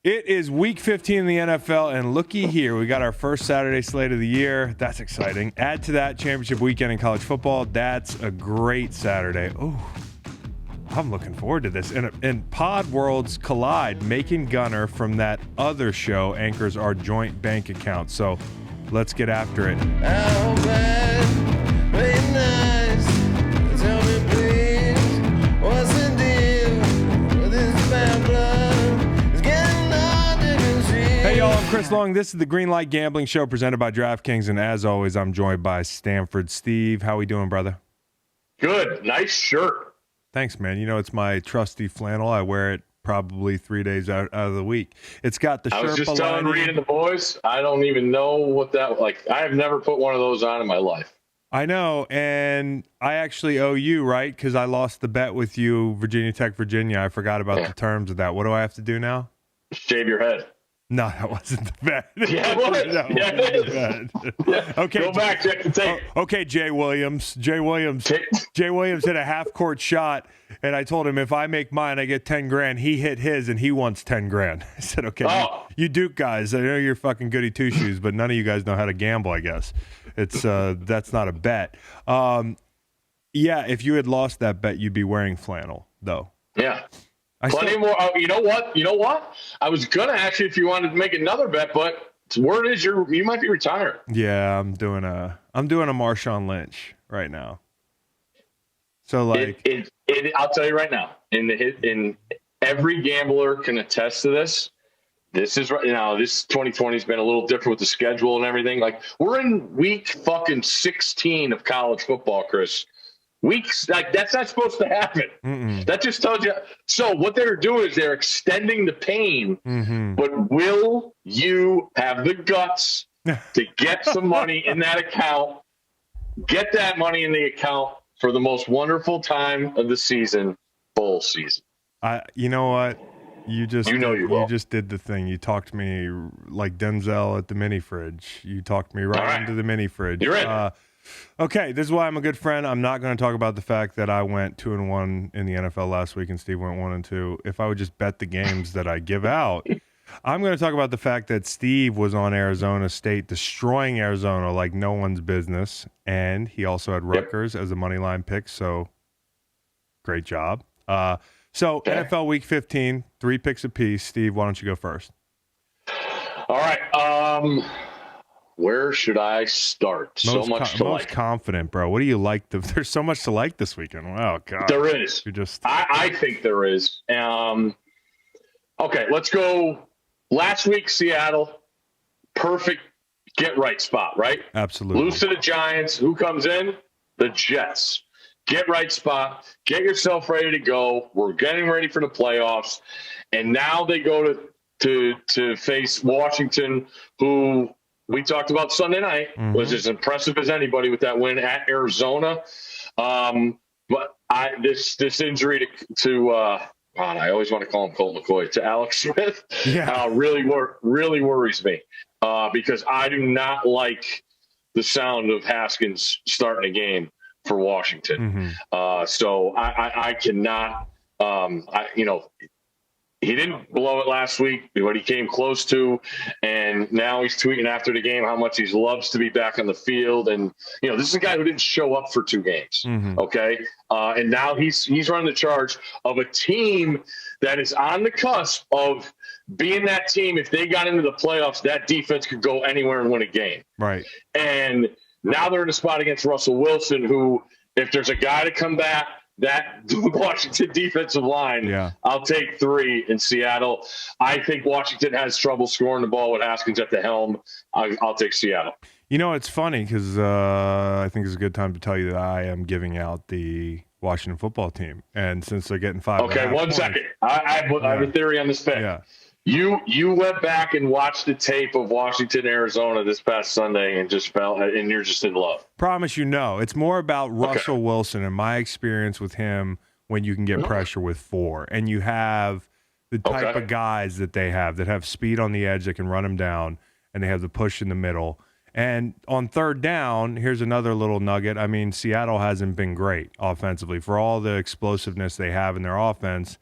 It is week 15 in the NFL, and looky here. We got our first Saturday slate of the year. That's exciting. Add to that championship weekend in college football. That's a great Saturday. Oh, I'm looking forward to this. And Pod Worlds collide. Macon Gunner from that other show anchors our joint bank account. So let's get after it. How bad, very nice. Tell me please, what's the deal with this bad blood? It's getting hard to conceive. Hey y'all, I'm Chris Long. This is the Greenlight Gambling Show presented by DraftKings, and as always, I'm joined by Stanford Steve. How we doing, brother? Good. Nice shirt. Thanks, man. You know, it's my trusty flannel. I wear it probably 3 days out of the week. It's got the Sherpa I was just telling lining. Reed and the boys, I don't even know what that, like, I have never put one of those on in my life. I know, and I actually owe you, right? Because I lost the bet with you, Virginia Tech, Virginia. I forgot about the terms of that. What do I have to do now? Shave your head. No, that wasn't the bet. Yeah, it was. No, Yeah, it it wasn't is. the bet. Okay. Go back, check the tape. Okay, Jay Williams. Jay Williams hit a half-court shot, and I told him if I make mine, I get 10 grand. He hit his, and he wants 10 grand. I said, okay, you Duke guys, I know you're fucking goody two-shoes, but none of you guys know how to gamble, I guess. It's that's not a bet. Yeah, if you had lost that bet, you'd be wearing flannel, though. Yeah. Plenty more. You know what? I was going to ask you if you wanted to make another bet, but word is you might be retired. Yeah, I'm doing a Marshawn Lynch right now. So like I'll tell you right now, in every gambler can attest to this. This is right now. This 2020 has been a little different with the schedule and everything. Like we're in week fucking 16 of college football, Chris. Weeks like that's not supposed to happen. Mm-mm. That just tells you. So what they're doing is they're extending the pain. Mm-hmm. But will you have the guts to get some money in that account? Get that money in the account for the most wonderful time of the season, bowl season. You know what? You just did the thing. You talked me like Denzel at the mini fridge. You talked me right into the mini fridge. You're in. Okay, this is why I'm a good friend. I'm not going to talk about the fact that I went 2-1 in the NFL last week and Steve went 1-2. If I would just bet the games that I give out, I'm going to talk about the fact that Steve was on Arizona State, destroying Arizona like no one's business, and he also had Rutgers as a money line pick. So, great job. NFL Week 15, 3 picks apiece. Steve, why don't you go first? All right. Where should I start? Most confident, bro. What do you like? There's so much to like this weekend. Wow, God. There is. I think there is. Okay, let's go. Last week, Seattle, perfect get-right spot, right? Absolutely. Lose to the Giants. Who comes in? The Jets. Get-right spot. Get yourself ready to go. We're getting ready for the playoffs. And now they go to face Washington, who – we talked about Sunday night, was as impressive as anybody with that win at Arizona. But this injury to I always want to call him Colt McCoy, to Alex Smith, really worries me because I do not like the sound of Haskins starting a game for Washington. So I cannot, he didn't blow it last week, but he came close to, and now he's tweeting after the game how much he loves to be back on the field. And, this is a guy who didn't show up for 2 games. Okay. And now he's running the charge of a team that is on the cusp of being that team. If they got into the playoffs, that defense could go anywhere and win a game. Right. And now they're in a spot against Russell Wilson, who, if there's a guy to come back, that Washington defensive line, I'll take 3 in Seattle. I think Washington has trouble scoring the ball with Haskins at the helm. I'll take Seattle. It's funny because I think it's a good time to tell you that I am giving out the Washington football team. And since they're getting 5 Okay, 1 second. I have a theory on this pick. Yeah. You went back and watched the tape of Washington, Arizona this past Sunday and just fell, and you're just in love. Promise you no. It's more about Russell Wilson and my experience with him when you can get pressure with 4. And you have the type of guys that they have that have speed on the edge that can run him down, and they have the push in the middle. And on third down, here's another little nugget. I mean, Seattle hasn't been great offensively. For all the explosiveness they have in their offense,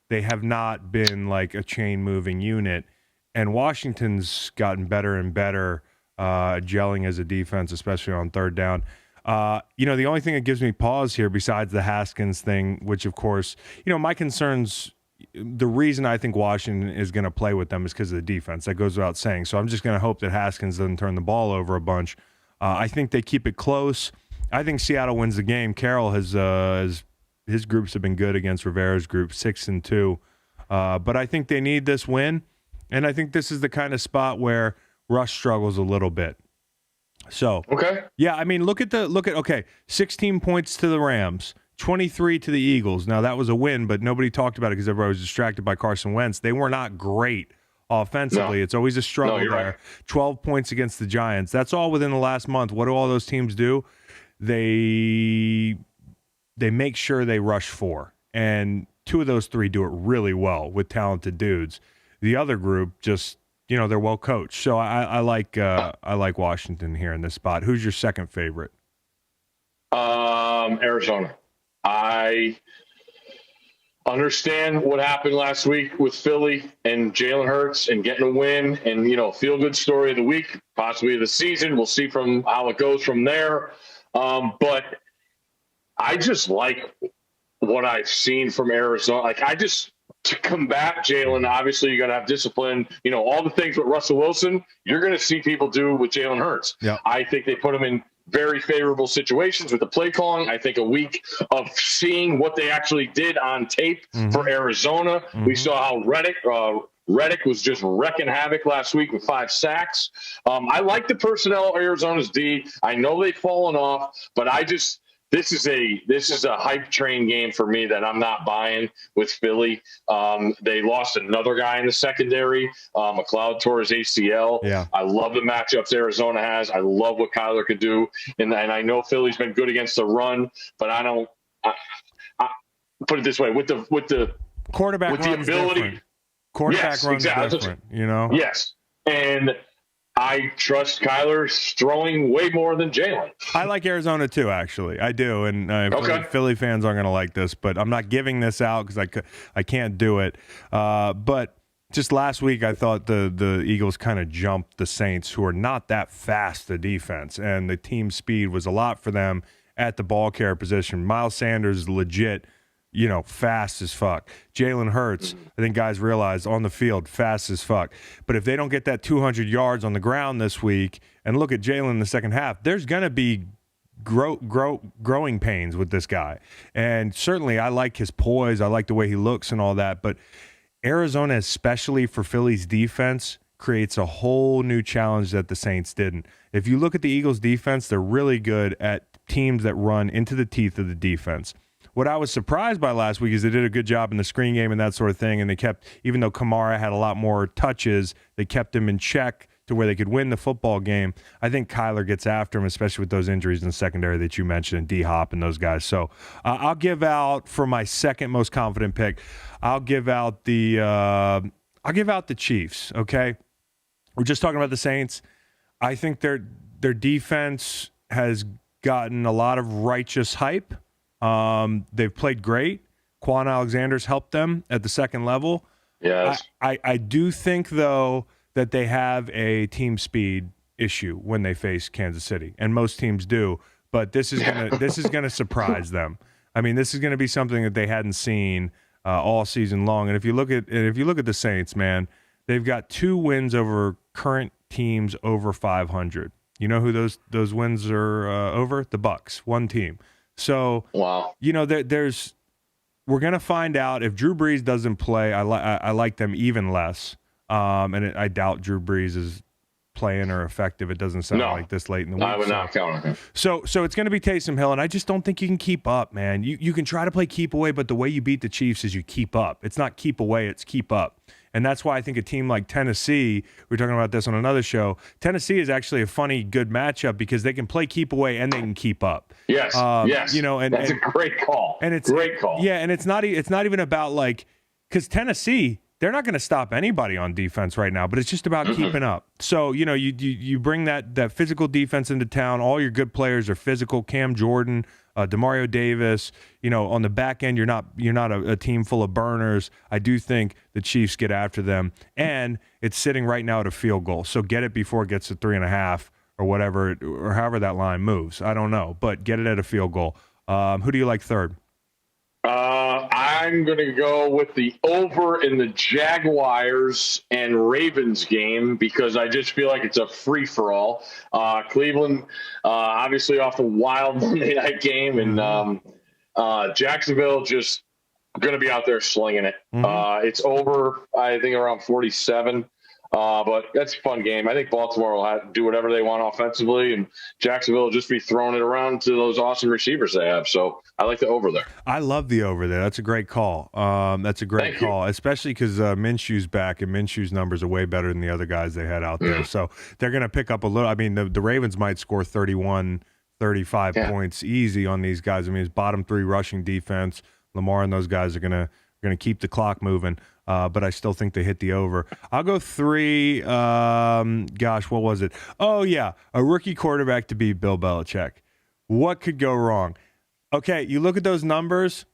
they have not been like a chain moving unit. And Washington's gotten better and better gelling as a defense, especially on third down. The only thing that gives me pause here, besides the Haskins thing, which of course, my concerns, the reason I think Washington is going to play with them is because of the defense. That goes without saying. So I'm just going to hope that Haskins doesn't turn the ball over a bunch. I think they keep it close. I think Seattle wins the game. Carroll has his groups have been good against Rivera's group, 6-2. But I think they need this win. And I think this is the kind of spot where Rush struggles a little bit. So, okay. Yeah, I mean, look at 16 points to the Rams, 23 to the Eagles. Now, that was a win, but nobody talked about it because everybody was distracted by Carson Wentz. They were not great offensively. No. It's always a struggle there. Right. 12 points against the Giants. That's all within the last month. What do all those teams do? They make sure they rush 4. And 2 of those 3 do it really well with talented dudes. The other group just, they're well coached. So I like Washington here in this spot. Who's your second favorite? Arizona. I understand what happened last week with Philly and Jalen Hurts and getting a win and, feel good story of the week, possibly of the season. We'll see from how it goes from there. But I just like what I've seen from Arizona. To combat Jalen, obviously you're going to have discipline, all the things with Russell Wilson, you're going to see people do with Jalen Hurts. Yeah. I think they put him in very favorable situations with the play calling. I think a week of seeing what they actually did on tape for Arizona. We saw how Reddick was just wrecking havoc last week with 5 sacks. I like the personnel of Arizona's D. I know they've fallen off, but this is a hype train game for me that I'm not buying with Philly. They lost another guy in the secondary. McLeod tore his ACL. Yeah. I love the matchups Arizona has. I love what Kyler could do. And I know Philly's been good against the run, but I put it this way, with the quarterback with the ability. Different. Quarterback runs different, Yes. And I trust Kyler throwing way more than Jalen. I like Arizona too, actually. I do, and Philly fans aren't going to like this, but I'm not giving this out because I can't do it. But just last week, I thought the Eagles kind of jumped the Saints, who are not that fast a defense, and the team speed was a lot for them at the ball carrier position. Miles Sanders is legit. Fast as fuck. Jalen Hurts, I think guys realize on the field, fast as fuck. But if they don't get that 200 yards on the ground this week, and look at Jalen in the second half, there's going to be growing pains with this guy. And certainly I like his poise. I like the way he looks and all that. But Arizona, especially for Philly's defense, creates a whole new challenge that the Saints didn't. If you look at the Eagles' defense, they're really good at teams that run into the teeth of the defense. What I was surprised by last week is they did a good job in the screen game and that sort of thing, and they kept, even though Kamara had a lot more touches, they kept him in check to where they could win the football game. I think Kyler gets after him, especially with those injuries in the secondary that you mentioned, D-Hop and those guys. So I'll give out, for my second most confident pick, I'll give out the Chiefs, okay? We're just talking about the Saints. I think their defense has gotten a lot of righteous hype. They've played great. Quan Alexander's helped them at the second level. Yes. I do think, though, that they have a team speed issue when they face Kansas City, and most teams do. But this is gonna surprise them. I mean, this is gonna be something that they hadn't seen all season long. And if you look at the Saints, man, they've got 2 wins over current teams over 500. You know who those wins are over? The Bucs, one team. So, wow. We're going to find out if Drew Brees doesn't play. I like them even less. I doubt Drew Brees is playing or effective. It doesn't sound like this late in the week. I would not count on him. So it's going to be Taysom Hill, and I just don't think you can keep up, man. You can try to play keep away, but the way you beat the Chiefs is you keep up. It's not keep away, it's keep up. And that's why I think a team like Tennessee, we were talking about this on another show, Tennessee is actually a funny, good matchup because they can play keep away and they can keep up. Yes, yes. That's a great call. And it's great call. Yeah, and it's not even about because Tennessee, they're not going to stop anybody on defense right now, but it's just about keeping up. So, you bring that physical defense into town. All your good players are physical. Cam Jordan, Demario Davis, on the back end, you're not a team full of burners. I do think the Chiefs get after them, and it's sitting right now at a field goal. So get it before it gets to 3.5 or whatever, or however that line moves. I don't know, but get it at a field goal. Who do you like third? I'm going to go with the over in the Jaguars and Ravens game because I just feel like it's a free-for-all. Cleveland, obviously off the wild Monday night game, and Jacksonville just going to be out there slinging it. It's over, I think, around 47. But that's a fun game. I think Baltimore will do whatever they want offensively, and Jacksonville will just be throwing it around to those awesome receivers they have. So I like the over there. I love the over there. That's a great call. That's a great call, especially because Minshew's back, and Minshew's numbers are way better than the other guys they had out there. So they're going to pick up a little. I mean, the Ravens might score 31, 35 points easy on these guys. I mean, it's bottom 3 rushing defense. Lamar and those guys are going to keep the clock moving. But I still think they hit the over. I'll go 3. Gosh, what was it? Oh, yeah, a rookie quarterback to beat Bill Belichick. What could go wrong? Okay, you look at those numbers.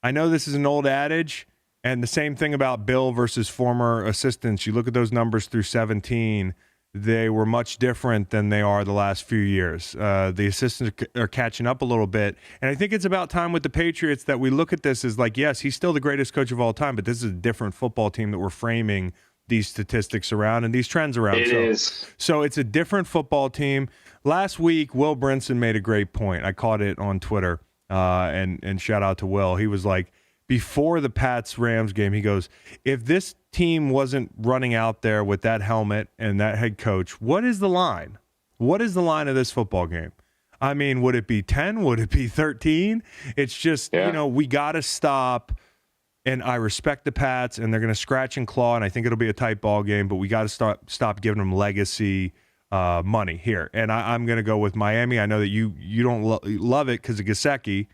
I know this is an old adage, and the same thing about Bill versus former assistants. You look at those numbers through 17. They were much different than they are the last few years. The assistants are catching up a little bit. And I think it's about time with the Patriots that we look at this as like, yes, he's still the greatest coach of all time, but this is a different football team that we're framing these statistics around and these trends around. It is. So it's a different football team. Last week, Will Brinson made a great point. I caught it on Twitter, and shout out to Will. He was like, before the Pats-Rams game, he goes, if this team wasn't running out there with that helmet and that head coach, what is the line? What is the line of this football game? I mean, would it be 10? Would it be 13? It's just, we got to stop. And I respect the Pats, and they're going to scratch and claw, and I think it'll be a tight ball game, but we got to stop giving them legacy money here. And I'm going to go with Miami. I know that you don't love it because of Gesicki.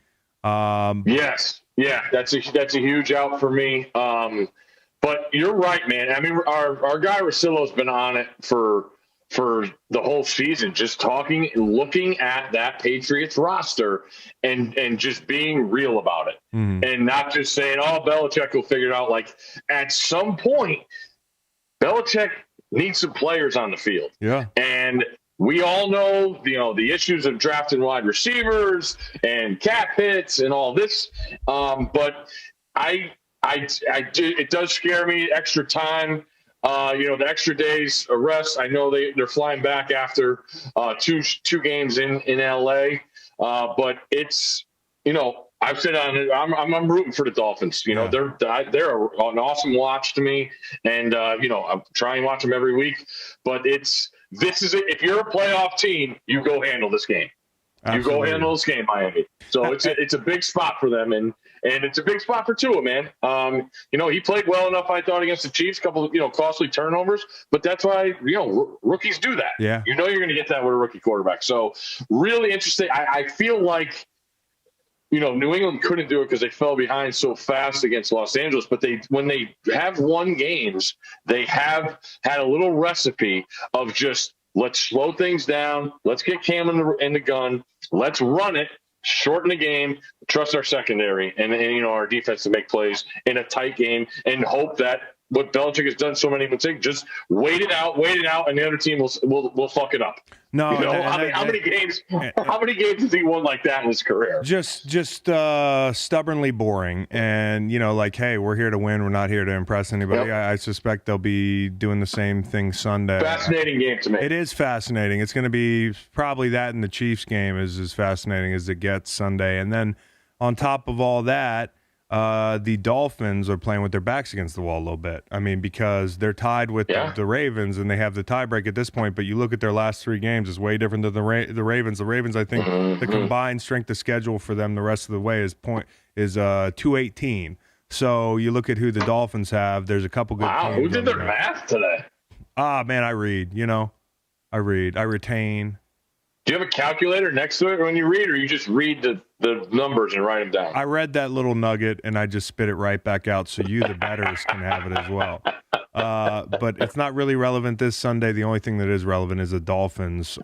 Yes. Yeah, that's a huge out for me. But you're right, man. I mean, our guy Russillo's been on it for the whole season, just talking and looking at that Patriots roster and just being real about it, and not just saying, "Oh, Belichick will figure it out." Like at some point, Belichick needs some players on the field. Yeah, and we all know, the issues of drafting wide receivers and cap hits and all this. But it does scare me. Extra time, the extra days of rest. I know they're flying back after two games in LA. But it's, I've said on it, I'm rooting for the Dolphins. They're an awesome watch to me, and I'm trying to watch them every week. But this is it. If you're a playoff team, you go handle this game. Absolutely. You go handle this game, Miami. So it's a big spot for them, and it's a big spot for Tua, man. He played well enough, I thought, against the Chiefs. A couple of costly turnovers, but that's why rookies do that. Yeah, you're going to get that with a rookie quarterback. So really interesting. I feel like New England couldn't do it because they fell behind so fast against Los Angeles. But when they have won games, they have had a little recipe of just, let's slow things down. Let's get Cam in the gun. Let's run it, shorten the game, trust our secondary and our defense to make plays in a tight game, and hope that what Belichick has done so many mistakes, just wait it out, and the other team will fuck it up. No, how many games has he won like that in his career? Just stubbornly boring, and hey, we're here to win. We're not here to impress anybody. Yep. I suspect they'll be doing the same thing Sunday. Fascinating game to me. It is fascinating. It's going to be probably that, and the Chiefs game is as fascinating as it gets Sunday. And then on top of all that, the Dolphins are playing with their backs against the wall a little bit. I mean, because they're tied with the Ravens, and they have the tiebreak at this point. But you look at their last 3 games, it's way different than the Ravens. The Ravens, I think, the combined strength of schedule for them the rest of the way is 218. So you look at who the Dolphins have. There's a couple good teams. Who did their math today? Man, I read. I retain. Do you have a calculator next to it when you read, or you just read the numbers and write them down? I read that little nugget and I just spit it right back out so you, the bettors, can have it as well. But it's not really relevant this Sunday. The only thing that is relevant is the Dolphins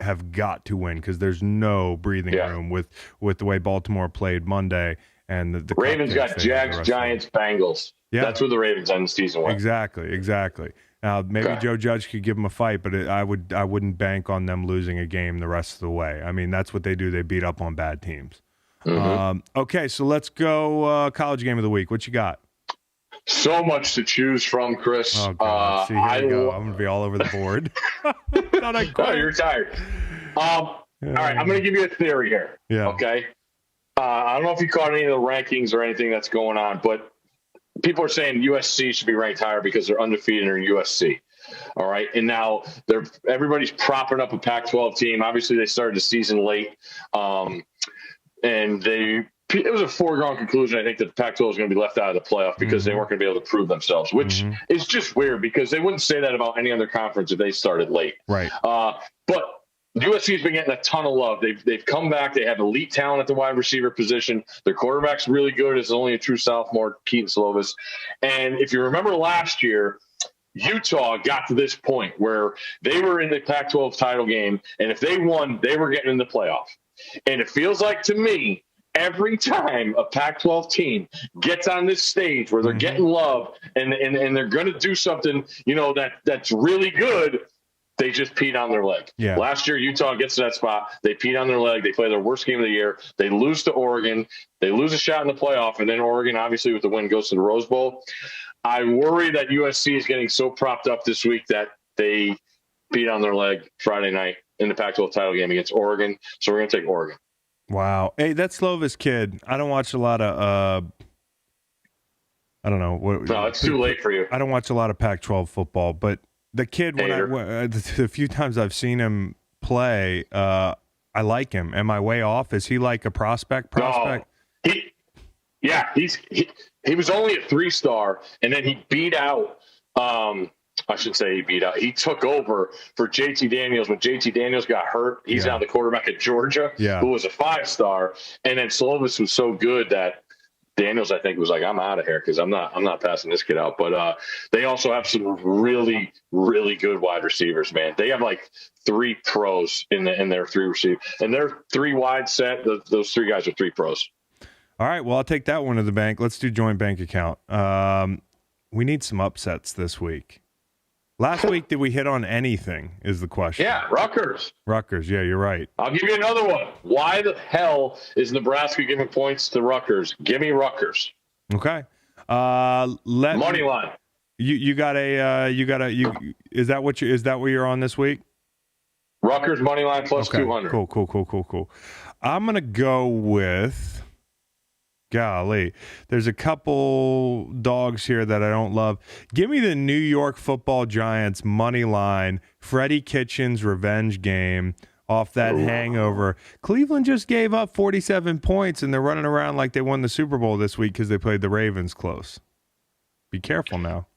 have got to win because there's no breathing room with the way Baltimore played Monday. And the Ravens got Jags, Giants, Bengals. Yeah. That's where the Ravens end the season with. Exactly. Now maybe Joe Judge could give them a fight, but I wouldn't bank on them losing a game the rest of the way. I mean, that's what they do. They beat up on bad teams. Mm-hmm. Okay, so let's go college game of the week. What you got? So much to choose from, Chris. Oh, God. See, here you go. I'm going to be all over the board. Oh, you're tired. All right, I'm going to give you a theory here. Yeah. Okay. I don't know if you caught any of the rankings or anything that's going on, but people are saying USC should be ranked higher because they're undefeated in USC. All right. And now everybody's propping up a Pac-12 team. Obviously, they started the season late. And it was a foregone conclusion, I think, that the Pac-12 was going to be left out of the playoff because they weren't going to be able to prove themselves, which is just weird because they wouldn't say that about any other conference if they started late. Right. But USC's been getting a ton of love. They've come back. They have elite talent at the wide receiver position. Their quarterback's really good. It's only a true sophomore, Keaton Slovis. And if you remember last year, Utah got to this point where they were in the Pac-12 title game, and if they won, they were getting in the playoff. And it feels like to me, every time a Pac-12 team gets on this stage where they're getting love and they're going to do something, that's really good, they just peed on their leg. Yeah. Last year, Utah gets to that spot. They peed on their leg. They play their worst game of the year. They lose to Oregon. They lose a shot in the playoff, and then Oregon, obviously, with the win, goes to the Rose Bowl. I worry that USC is getting so propped up this week that they peed on their leg Friday night in the Pac-12 title game against Oregon. So we're going to take Oregon. Wow. Hey, that Slovis kid, I don't watch a lot of I don't know. No, it's too late for you. I don't watch a lot of Pac-12 football, but the kid, the few times I've seen him play, I like him. Am I way off? Is he like a prospect? No, he was only a 3-star, and then he beat out. I should say he beat out. He took over for JT Daniels when JT Daniels got hurt. He's now the quarterback at Georgia, who was a 5-star, and then Slovis was so good that Daniels, I think, was like, I'm out of here because I'm not passing this kid out. But they also have some really, really good wide receivers, man. They have like 3 pros in their 3 receivers, and their 3 wide set. Those 3 guys are 3 pros. All right, well, I'll take that one to the bank. Let's do joint bank account. We need some upsets this week. Last week, did we hit on anything is the question. Yeah, Rutgers. Yeah, you're right. I'll give you another one. Why the hell is Nebraska giving points to Rutgers? Give me Rutgers. Okay. Money line. Is that what you're on this week? Rutgers money line plus okay. 200. Cool. I'm going to go with, golly, there's a couple dogs here that I don't love. Give me the New York Football Giants money line, Freddie Kitchens revenge game off that hangover. Cleveland just gave up 47 points, and they're running around like they won the Super Bowl this week because they played the Ravens close. Be careful now.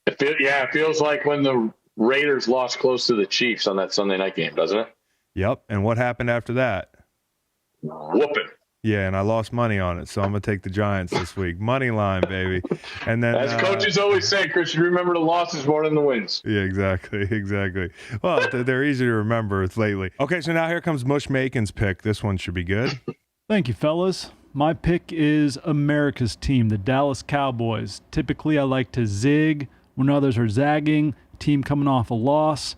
It feels like when the Raiders lost close to the Chiefs on that Sunday night game, doesn't it? Yep, and what happened after that? Whooping. Yeah, and I lost money on it, so I'm going to take the Giants this week. Money line, baby. And then, as coaches always say, Chris, you remember the losses more than the wins. Yeah, exactly. Well, they're easy to remember lately. Okay, so now here comes Mush Makin's pick. This one should be good. Thank you, fellas. My pick is America's team, the Dallas Cowboys. Typically, I like to zig when others are zagging. Team coming off a loss.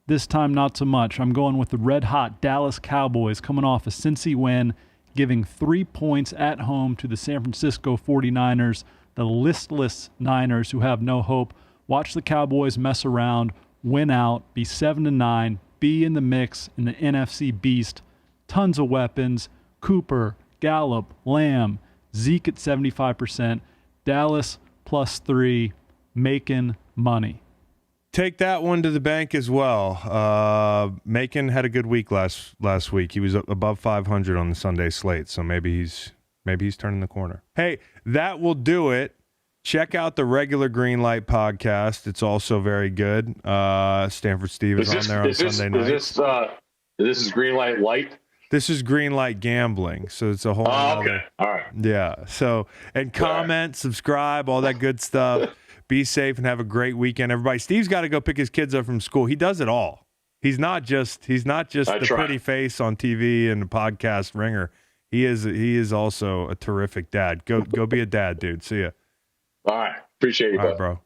This time, not so much. I'm going with the red-hot Dallas Cowboys coming off a Cincy win, giving 3 points at home to the San Francisco 49ers, the listless Niners who have no hope. Watch the Cowboys mess around, win out, be 7-9, be in the mix in the NFC Beast. Tons of weapons. Cooper, Gallup, Lamb, Zeke at 75%. Dallas +3, making money. Take that one to the bank as well. Macon had a good week last week. He was above 500 on the Sunday slate, so maybe he's turning the corner. Hey, that will do it. Check out the regular Greenlight podcast. It's also very good. Stanford Steve is on there on Sunday night. This is Greenlight Light. This is Greenlight Gambling, so it's a whole. Oh, okay. Other, All right. yeah. So and comment, subscribe, all that good stuff. Be safe and have a great weekend, everybody. Steve's got to go pick his kids up from school. He does it all. He's not just the pretty face on TV and the podcast ringer. He is also a terrific dad. Go be a dad, dude. See ya. All right. Appreciate you, All right, bud. bro.